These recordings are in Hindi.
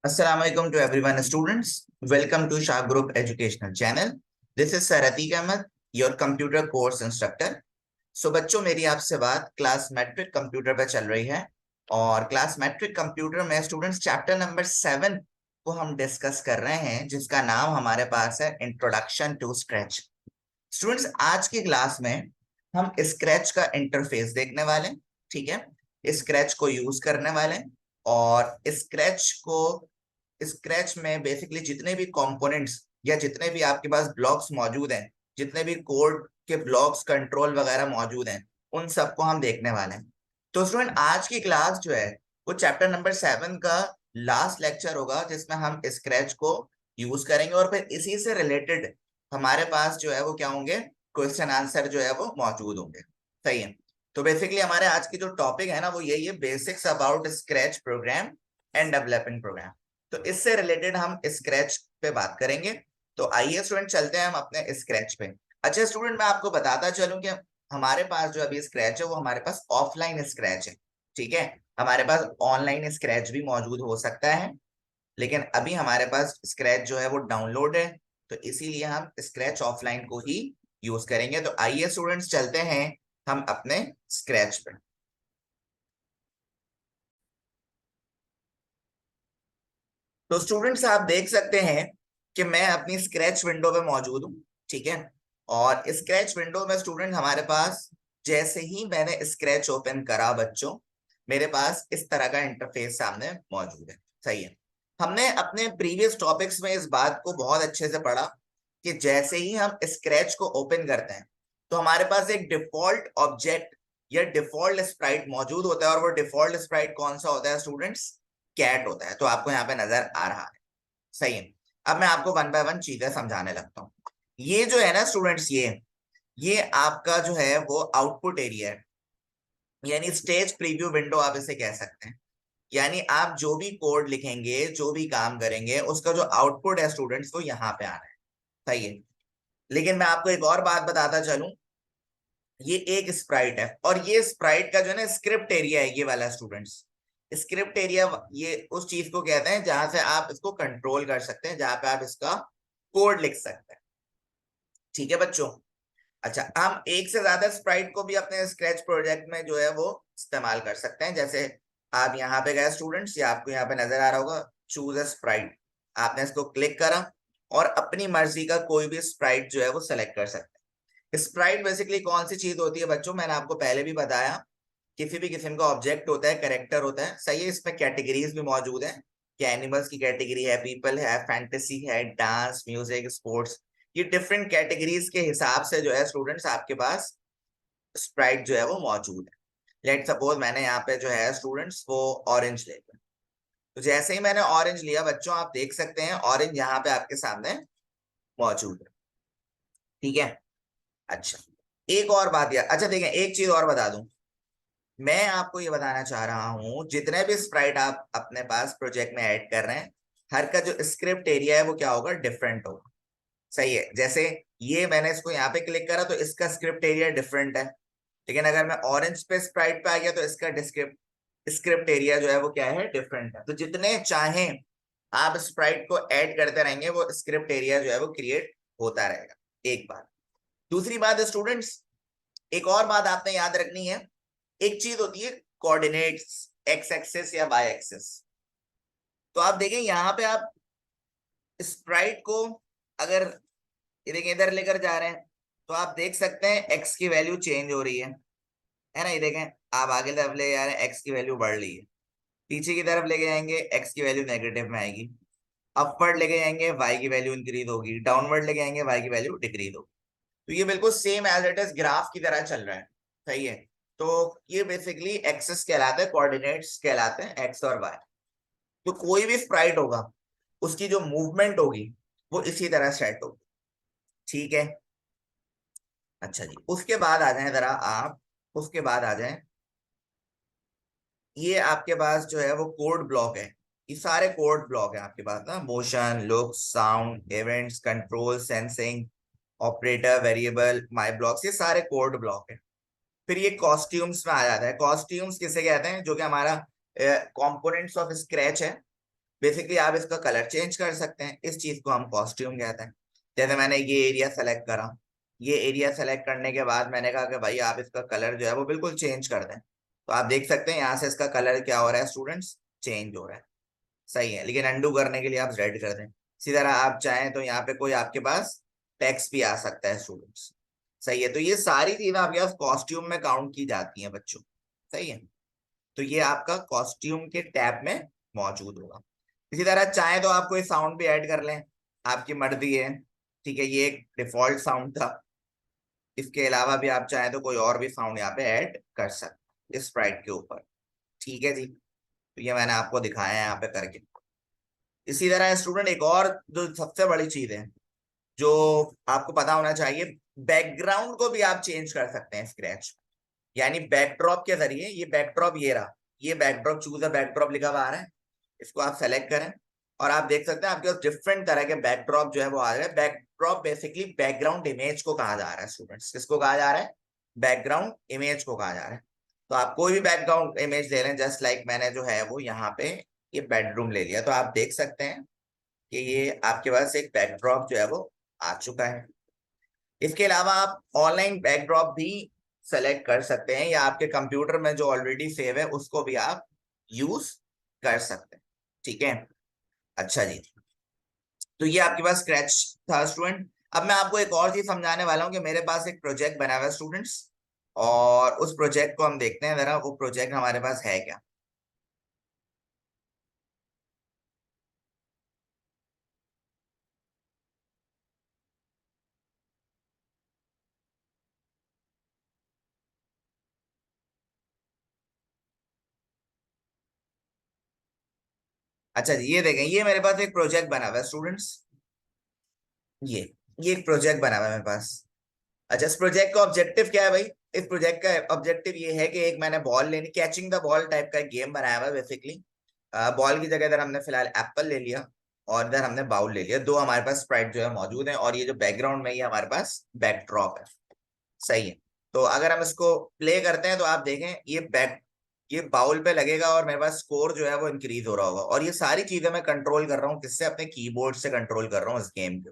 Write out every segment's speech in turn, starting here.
Assalamu alaikum to everyone, students. Welcome to Shah Group Educational Channel. This is Sir Atiq Ahmed, your computer course instructor. So बच्चों, मेरी आपसे बात क्लास मैट्रिक कंप्यूटर पे चल रही है और क्लास मैट्रिक कंप्यूटर में स्टूडेंट्स चैप्टर नंबर 7 को हम डिस्कस कर रहे हैं, जिसका नाम हमारे पास है इंट्रोडक्शन टू स्क्रैच। स्टूडेंट्स, आज की क्लास में हम स्क्रैच का इंटरफेस देखने वाले हैं। ठीक है, स्क्रैच को यूज करने वाले हैं और स्क्रैच में बेसिकली जितने भी कंपोनेंट्स या जितने भी आपके पास ब्लॉक्स मौजूद हैं, जितने भी कोड के ब्लॉक्स कंट्रोल वगैरह मौजूद हैं, उन सबको हम देखने वाले हैं। तो स्टूडेंट, आज की क्लास जो है वो चैप्टर नंबर 7 का लास्ट लेक्चर होगा, जिसमें हम स्क्रैच को यूज करेंगे और फिर इसी से रिलेटेड हमारे पास जो है वो क्या होंगे, क्वेश्चन आंसर जो है वो मौजूद होंगे। सही है। तो बेसिकली हमारे आज की जो टॉपिक है ना, वो यही है, basics about scratch program and developing program. तो इससे रिलेटेड हम स्क्रैच पे बात करेंगे। तो आइए स्टूडेंट, चलते हैं हम अपने स्क्रैच पे। अच्छा स्टूडेंट, मैं आपको बताता चलूं कि हमारे पास जो अभी स्क्रैच है वो हमारे पास ऑफलाइन स्क्रैच है। ठीक है, हमारे पास ऑनलाइन स्क्रैच भी मौजूद हो सकता है, लेकिन अभी हमारे पास स्क्रैच जो है वो डाउनलोड है, तो इसीलिए हम स्क्रैच ऑफलाइन को ही यूज करेंगे। तो आइए स्टूडेंट्स, चलते हैं हम अपने स्क्रैच पे। तो स्टूडेंट्स, आप देख सकते हैं कि मैं अपनी स्क्रैच विंडो पे मौजूद हूँ। ठीक है, और स्क्रैच विंडो में स्टूडेंट हमारे पास जैसे ही मैंने स्क्रैच ओपन करा बच्चों, मेरे पास इस तरह का इंटरफेस सामने मौजूद है। सही है। हमने अपने प्रीवियस टॉपिक्स में इस बात को बहुत अच्छे से पढ़ा कि जैसे ही हम स्क्रैच को ओपन करते हैं तो हमारे पास एक डिफॉल्ट ऑब्जेक्ट या डिफॉल्ट स्प्राइट मौजूद होता है, और वो डिफॉल्ट स्प्राइट कौन सा होता है स्टूडेंट्स? कैट होता है। तो आपको यहाँ पे नजर आ रहा है। सही है। अब मैं आपको वन बाय वन चीजें समझाने लगता हूँ। ये जो है ना स्टूडेंट्स, ये आपका जो है वो आउटपुट एरिया है, यानी स्टेज प्रीव्यू विंडो आप इसे कह सकते हैं। यानी आप जो भी कोड लिखेंगे, जो भी काम करेंगे, उसका जो आउटपुट है स्टूडेंट्स, वो यहाँ पे आ रहा है। सही है। लेकिन मैं आपको एक और बात बताता चलूं, ये एक स्प्राइट है और ये स्प्राइट का जो है ना स्क्रिप्ट एरिया है, ये वाला स्टूडेंट्स। स्क्रिप्ट एरिया ये उस चीज को कहते हैं जहां से आप इसको कंट्रोल कर सकते हैं, जहां पे आप इसका कोड लिख सकते हैं। ठीक है बच्चों। अच्छा, हम एक से ज्यादा स्प्राइट को भी अपने स्क्रैच प्रोजेक्ट में जो है वो इस्तेमाल कर सकते हैं। जैसे आप यहाँ पे गए स्टूडेंट्स, ये आपको यहाँ पे नजर आ रहा होगा, चूज अ स्प्राइट। आपने इसको क्लिक करा और अपनी मर्जी का कोई भी स्प्राइट जो है वो सेलेक्ट कर सकते हैं। स्प्राइट बेसिकली कौन सी चीज होती है बच्चों? मैंने आपको पहले भी बताया, किसी भी किस्म का ऑब्जेक्ट होता है, कैरेक्टर होता है। सही है। इसमें कैटेगरीज भी मौजूद है कि एनिमल्स की कैटेगरी है, पीपल है, फैंटेसी है, डांस, म्यूजिक, स्पोर्ट्स। ये डिफरेंट कैटेगरीज के हिसाब से जो है स्टूडेंट्स आपके पास स्प्राइट जो है वो मौजूद है। लेट सपोज मैंने यहाँ पे जो है स्टूडेंट्स वो ऑरेंज ले लिया। तो जैसे ही मैंने ऑरेंज लिया बच्चों, आप देख सकते हैं ऑरेंज यहाँ पे आपके सामने मौजूद है। ठीक है। अच्छा, एक और बात यार, अच्छा देखें, एक चीज और बता दूं, मैं आपको ये बताना चाह रहा हूं, जितने भी स्प्राइट आप अपने पास प्रोजेक्ट में ऐड कर रहे हैं, हर का जो स्क्रिप्ट एरिया है वो क्या होगा? डिफरेंट होगा। सही है। जैसे ये मैंने इसको यहाँ पे क्लिक करा तो इसका स्क्रिप्ट एरिया डिफरेंट है, लेकिन अगर मैं ऑरेंज पे स्प्राइट पे आ गया तो इसका स्क्रिप्ट स्क्रिप्ट एरिया जो है वो क्या है? डिफरेंट है। तो जितने चाहें आप स्प्राइट को ऐड करते रहेंगे, वो स्क्रिप्ट एरिया जो है वो क्रिएट होता रहेगा। एक बात। दूसरी बात स्टूडेंट्स, एक और बात आपने याद रखनी है। एक चीज होती है कोऑर्डिनेट्स, एक्स एक्सिस या वाई एक्सिस। तो आप देखें यहाँ पे आप स्प्राइट को अगर ये देखें इधर लेकर जा रहे हैं तो आप देख सकते हैं एक्स की वैल्यू चेंज हो रही है ना? ये देखें, आप आगे तरफ ले जा रहे हैं, एक्स की वैल्यू बढ़ रही है। पीछे की तरफ लेके जाएंगे, एक्स की वैल्यू नेगेटिव में आएगी। अपवर्ड लेके जाएंगे, वाई की वैल्यू इंक्रीज होगी। डाउनवर्ड लेके जाएंगे, वाई की वैल्यू डिक्रीज होगी। तो ये बिल्कुल same as it is graph की तरह चल रहा है। सही है। तो ये बेसिकली एक्सेस कहलाते हैं, कोऑर्डिनेट्स कहलाते हैं, एक्स और वाई। तो कोई भी स्प्राइट होगा, उसकी जो मूवमेंट होगी वो इसी तरह सेट होगी। ठीक है। अच्छा जी, उसके बाद आ जाए जरा आप, उसके बाद आ जाए, ये आपके पास जो है वो कोड ब्लॉक है। ये सारे कोड ब्लॉक है आपके पास ना, motion, look, sound, events, control, sensing, operator, variable, my blocks, ये सारे कोड ब्लॉक है। फिर ये कॉस्ट्यूम्स में आ जाता है। कॉस्ट्यूम्स किसे कहते हैं? जो कि हमारा कंपोनेंट्स ऑफ स्क्रैच है, बेसिकली आप इसका कलर चेंज कर सकते हैं, इस चीज को हम कॉस्ट्यूम कहते हैं। जैसे मैंने ये एरिया सेलेक्ट करा, ये एरिया सेलेक्ट करने के बाद मैंने कहा कि भाई आप इसका कलर जो है वो बिल्कुल चेंज कर दें, तो आप देख सकते हैं यहाँ से इसका कलर क्या हो रहा है स्टूडेंट्स, चेंज हो रहा है। सही है, लेकिन अंडू करने के लिए आप रेड कर दें। इसी तरह आप चाहें तो यहाँ पे कोई आपके पास टेक्स्ट भी आ सकता है स्टूडेंट्स। सही है, तो ये सारी चीजें आपके पास कॉस्ट्यूम में काउंट की जाती हैं बच्चों। सही है, तो ये आपका कॉस्ट्यूम के टैब में मौजूद होगा। इसी तरह चाहे तो आप कोई साउंड भी ऐड कर लें, आपकी मर्जी है। ठीक है, ये एक डिफॉल्ट साउंड था, इसके अलावा भी आप चाहें तो कोई और भी साउंड यहाँ पे ऐड कर सकते हैं इस स्प्राइट के ऊपर। ठीक है जी, तो ये मैंने आपको दिखाया है यहाँ पे करके। इसी तरह स्टूडेंट एक और जो सबसे बड़ी चीज है जो आपको पता होना चाहिए, बैकग्राउंड को भी आप चेंज कर सकते हैं स्क्रैच। यानी बैकड्रॉप के जरिए, ये बैकड्रॉप ये रहा, ये बैकड्रॉप, चूज अ बैकड्रॉप लिखा हुआ आ रहा है, इसको आप सेलेक्ट करें और आप देख सकते हैं आपके पास डिफरेंट तरह के बैकड्रॉप जो है वो आ रहे हैं। बैकड्रॉप बेसिकली बैकग्राउंड इमेज को कहा जा रहा है स्टूडेंट्स, किसको कहा जा रहा है, बैकग्राउंड इमेज को कहा जा रहा है। तो आप कोई भी बैकग्राउंड इमेज ले लें, जस्ट लाइक मैंने जो है वो यहाँ पे ये बेडरूम ले लिया, तो आप देख सकते हैं कि ये आपके पास एक बैकड्रॉप जो है वो आ चुका है। इसके अलावा आप ऑनलाइन बैकड्रॉप भी सेलेक्ट कर सकते हैं, या आपके कंप्यूटर में जो ऑलरेडी सेव है उसको भी आप यूज कर सकते हैं। ठीक है, अच्छा जी, तो ये आपके पास स्क्रैच था स्टूडेंट। अब मैं आपको एक और चीज समझाने वाला हूँ कि मेरे पास एक प्रोजेक्ट बना हुआ है स्टूडेंट्स, और उस प्रोजेक्ट को हम देखते हैं जरा, वो प्रोजेक्ट हमारे पास है क्या। अच्छा जी, ये देखें, ये मेरे पास एक प्रोजेक्ट बना हुआ है स्टूडेंट्स। ये ये एक प्रोजेक्ट बना हुआ है मेरे पास। अच्छा, इस प्रोजेक्ट का ऑब्जेक्टिव क्या है भाई, इस प्रोजेक्ट का ऑब्जेक्टिव ये है कि एक मैंने बॉल लेनी, कैचिंग द बॉल टाइप का एक गेम बनाया हुआ है बेसिकली। बॉल की जगह इधर हमने फिलहाल एप्पल ले लिया और इधर हमने बाउल ले लिया, दो हमारे पास स्प्राइट जो है मौजूद है, और ये जो बैकग्राउंड में ये हमारे पास बैकड्रॉप है। सही है, तो अगर हम इसको प्ले करते हैं तो आप देखें ये बाउल पे लगेगा और मेरे पास स्कोर जो है वो इंक्रीज हो रहा होगा, और ये सारी चीजें मैं कंट्रोल कर रहा हूँ किससे, अपने कीबोर्ड से कंट्रोल कर रहा हूँ इस गेम को।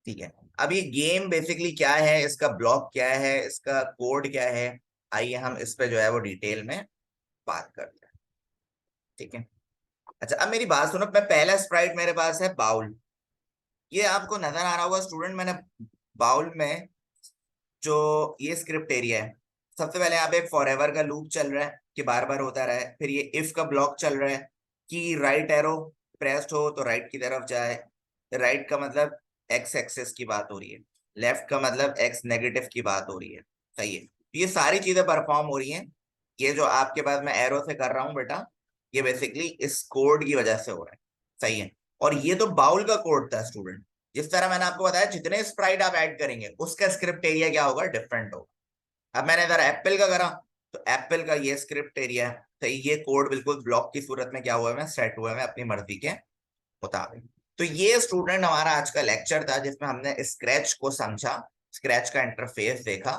ठीक है, अब ये गेम बेसिकली क्या है, इसका ब्लॉक क्या है, इसका कोड क्या है, आइए हम इस पे जो है वो डिटेल में बात करते हैं। ठीक है, अच्छा अब मेरी बात सुनो, मैं पहला स्प्राइट मेरे पास है बाउल। ये आपको नजर आ रहा होगा स्टूडेंट, मैंने बाउल में जो ये स्क्रिप्ट एरिया है, सबसे पहले यहाँ पे एक फॉर एवर का लूप चल रहा है कि बार बार होता रहे, फिर ये इफ का ब्लॉक चल रहा है कि राइट एरो प्रेस्ड हो तो राइट की तरफ जाए। राइट का मतलब एक्स एक्सेस की बात हो रही है, लेफ्ट का मतलब एक्स नेगेटिव की बात हो रही है। सही है, ये सारी चीजें परफॉर्म हो रही हैं, ये जो आपके पास मैं एरो से कर रहा हूँ बेटा, ये बेसिकली इस कोड की वजह से हो रहा है। सही है, और ये तो बाउल का कोड था स्टूडेंट। जिस तरह मैंने आपको बताया, जितने स्प्राइट आप ऐड करेंगे उसका स्क्रिप्ट एरिया क्या होगा, डिफरेंट होगा। अब मैंने इधर एप्पल का करा, तो एप्पल का ये स्क्रिप्ट एरिया है। तो ये कोड बिल्कुल ब्लॉक की सूरत में क्या हुआ है, सेट हुआ है अपनी मर्जी के मुताबिक। तो ये स्टूडेंट हमारा आज का लेक्चर था जिसमें हमने स्क्रैच को समझा, स्क्रैच का इंटरफेस देखा।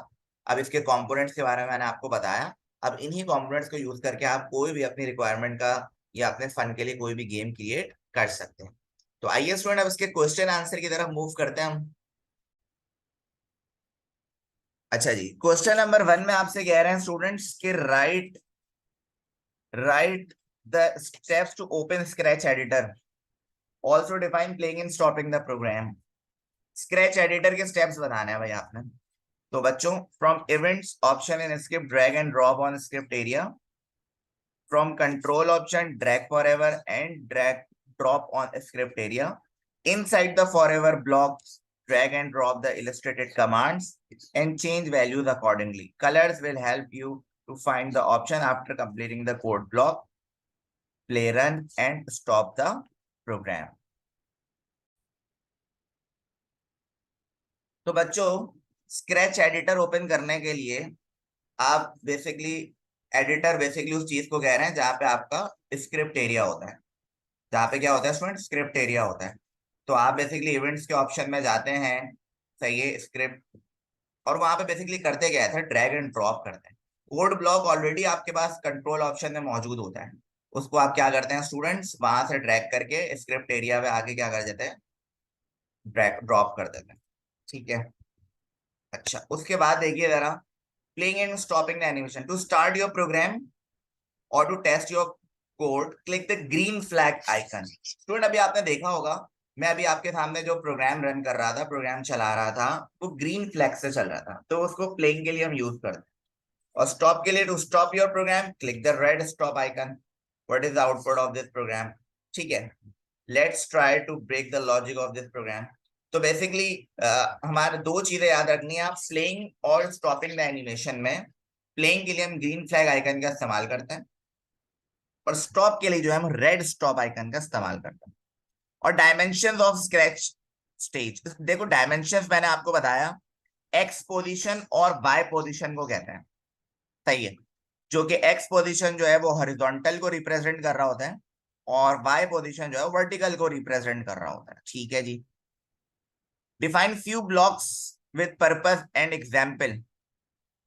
अब इसके कंपोनेंट्स के बारे में मैंने आपको बताया। अब इन्हीं कंपोनेंट्स को यूज करके आप कोई भी अपनी रिक्वायरमेंट का या अपने फन के लिए कोई भी गेम क्रिएट कर सकते हैं। तो आइए स्टूडेंट, अब इसके क्वेश्चन आंसर की तरफ मूव करते हैं हम। अच्छा जी, क्वेश्चन नंबर 1 में आपसे कह रहे हैं स्टूडेंट्स के write the steps to open scratch editor, also define playing and stopping the program. Scratch editor के स्टेप्स बताने हैं भाई आपने। तो बच्चों, from events option in script drag and drop on script area, from control option drag forever and drag drop on script area, inside the forever blocks drag and drop the illustrated commands and change values accordingly. Colors will help you to find the option after completing the code block. Play, run and stop the program. तो बच्चों, स्क्रैच एडिटर ओपन करने के लिए आप बेसिकली, एडिटर बेसिकली उस चीज को कह रहे हैं जहां पे आपका स्क्रिप्ट एरिया होता है, जहाँ पे क्या होता है स्टूडेंट, स्क्रिप्ट एरिया होता है। तो आप बेसिकली इवेंट्स के ऑप्शन में जाते हैं, सही है, स्क्रिप्ट, और वहां पे बेसिकली करते क्या है, ड्रैग एंड ड्रॉप करते हैं। कोड ब्लॉक ऑलरेडी आपके पास कंट्रोल ऑप्शन में मौजूद होता है। उसको आप क्या करते हैं स्टूडेंट्स, वहां से ड्रैग करके स्क्रिप्ट एरिया में आगे क्या कर देते हैं, ड्रैग ड्रॉप कर देते हैं। ठीक है, अच्छा उसके बाद देखिए जरा, playing and stopping the animation to start your program और to test your code click the green flag icon. Student अभी आपने देखा होगा, मैं अभी आपके सामने जो प्रोग्राम रन कर रहा था, प्रोग्राम चला रहा था, वो ग्रीन फ्लैग से चल रहा था, तो उसको प्लेइंग के लिए हम यूज करते हैं। और स्टॉप के लिए, to stop your program click the red stop icon. What is the output of this program? ठीक है, let's try to break the logic of this program. तो बेसिकली हमारे दो चीजें याद रखनी है, आप प्लेइंग और स्टॉपिंग द एनिमेशन में, प्लेइंग के लिए हम ग्रीन फ्लैग आइकन का इस्तेमाल करते हैं, और स्टॉप के लिए जो है हम रेड स्टॉप आइकन का इस्तेमाल करते हैं। और डायमेंशन ऑफ स्क्रैच स्टेज, देखो डायमेंशन मैंने आपको बताया, एक्स पोजीशन और वाई पोजीशन को कहते हैं, सही है, जो कि एक्स पोजीशन जो है वो हॉरिजॉन्टल को रिप्रेजेंट कर रहा होता है, और वाई पोजीशन जो है वर्टिकल को रिप्रेजेंट कर रहा होता है। ठीक है जी, define few blocks with purpose and example.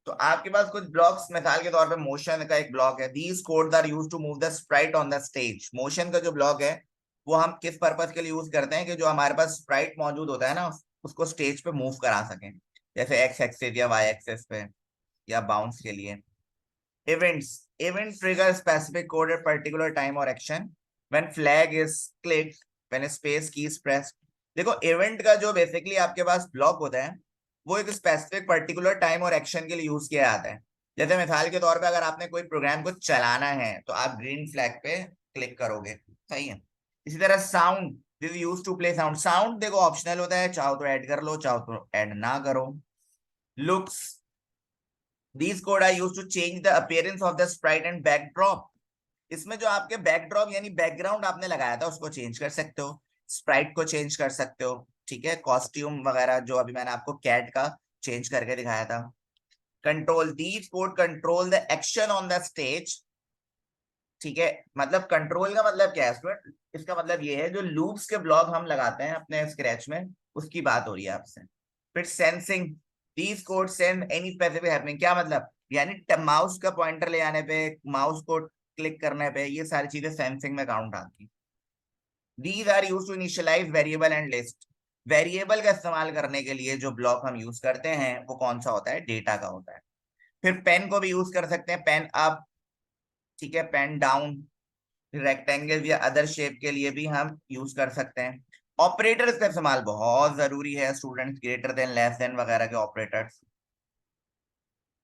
तो आपके पास कुछ ब्लॉक्स, मिसाल के तौर पे मोशन का एक ब्लॉक है, these codes are used to move the sprite on the stage. Motion का जो ब्लॉक है वो हम किस पर्पस के लिए यूज करते हैं, कि जो हमारे पास स्प्राइट मौजूद होता है ना, उसको स्टेज पे मूव करा सकें, जैसे एक्स एक्सिस या वाई एक्सिस पे, या बाउंस के लिए। Events, event trigger specific code at particular time और action when flag is clicked, when space key is pressed. देखो इवेंट का जो बेसिकली आपके पास ब्लॉक होता है, वो एक स्पेसिफिक पर्टिकुलर टाइम और एक्शन के लिए यूज किया जाता है। जैसे मिसाल के तौर पे अगर आपने कोई प्रोग्राम को चलाना है तो आप ग्रीन फ्लैग पे क्लिक करोगे, सही है। इसी तरह sound, this use to play sound. Sound देखो ऑप्शनल होता है, चाहो तो ऐड कर लो, चाहो तो ऐड ना करो। Looks, these code are used to change the appearance of the sprite and backdrop। इसमें जो आपके बैकड्रॉप यानी बैकग्राउंड आपने लगाया था उसको चेंज कर सकते हो, स्प्राइट को चेंज कर सकते हो, ठीक है, कॉस्ट्यूम वगैरह जो अभी मैंने आपको कैट का चेंज करके दिखाया था। Control, these code control the action on the stage. ठीक है, मतलब कंट्रोल का मतलब क्या है स्टूडेंट, इसका मतलब ये है जो लूप्स के ब्लॉक हम लगाते हैं अपने स्क्रैच में, उसकी बात हो रही है आपसे। फिर sensing, these code send any specific happening. क्या मतलब, यानी माउस का पॉइंटर ले आने पे, माउस को क्लिक करने पे, ये सारी चीजें सेंसिंग में काउंट आती हैं। These are use to initialize variable and list. Variable का इस्तेमाल करने के लिए जो ब्लॉक हम यूज करते हैं वो कौन सा होता है, डेटा का होता है। फिर पेन को भी यूज कर सकते हैं, पेन अप, ठीक है, पेन डाउन, रेक्टेंगल या अदर शेप के लिए भी हम यूज कर सकते हैं। ऑपरेटर्स का इस्तेमाल बहुत जरूरी है students, greater than, less than वगैरह के operators.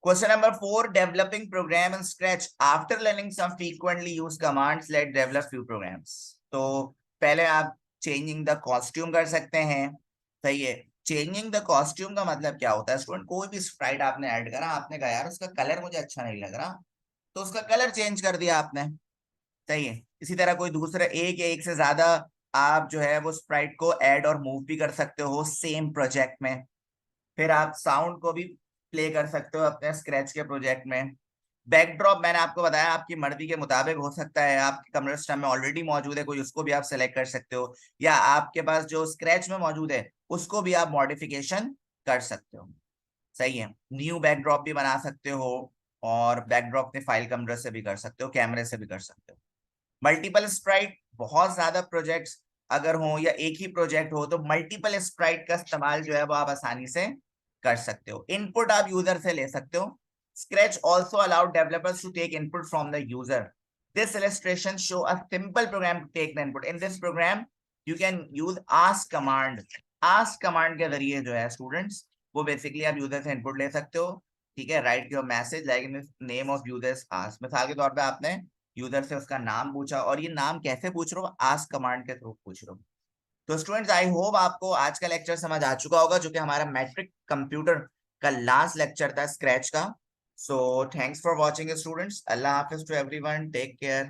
Question number 4, developing program in Scratch after learning some frequently use commands let develop few programs. तो पहले आप चेंजिंग द कॉस्ट्यूम कर सकते हैं, सही है। चेंजिंग द कॉस्ट्यूम का मतलब क्या होता है स्टूडेंट, कोई भी स्प्राइट आपने ऐड करा, आपने कहा यार उसका कलर मुझे अच्छा नहीं लग रहा, तो उसका कलर चेंज कर दिया आपने, सही है। इसी तरह कोई दूसरा एक या एक से ज्यादा आप जो है वो स्प्राइट को ऐड और मूव भी कर सकते हो सेम प्रोजेक्ट में। फिर आप साउंड को भी प्ले कर सकते हो अपने स्क्रैच के प्रोजेक्ट में। बैकड्रॉप मैंने आपको बताया आपकी मर्जी के मुताबिक हो सकता है, आपके कमरे सिस्टम में ऑलरेडी मौजूद है कोई, उसको भी आप सेलेक्ट कर सकते हो, या आपके पास जो स्क्रैच में मौजूद है उसको भी आप मॉडिफिकेशन कर सकते हो, सही है। न्यू बैकड्रॉप भी बना सकते हो, और बैकड्रॉप ने फाइल कमरे से भी कर सकते हो, कैमरे से भी कर सकते हो। मल्टीपल स्प्राइट, बहुत ज्यादा प्रोजेक्ट्स अगर हो या एक ही प्रोजेक्ट हो तो मल्टीपल स्प्राइट का इस्तेमाल जो है वो आप आसानी से कर सकते हो। इनपुट आप यूजर से ले सकते हो। Scratch also allowed developers to take input from the user. This illustration show a simple program to take the input. In this program you can use ask command। ask command के जरिए जो है स्टूडेंट्स वो बेसिकली आप यूजर से इनपुट ले सकते हो, ठीक है। Right your message like in name of users ask, मिसाल के तौर पे आपने यूजर से उसका नाम पूछा, और ये नाम कैसे पूछ रहे हो, आस्क कमांड के थ्रू पूछ रहे हो। तो स्टूडेंट्स आई होप आपको आज का लेक्चर समझ आ चुका होगा, जो कि हमारा मैट्रिक कंप्यूटर का लास्ट लेक्चर था स्क्रैच का। So thanks for watching students, अल्लाह हाफिज टू एवरीवन, टेक केयर।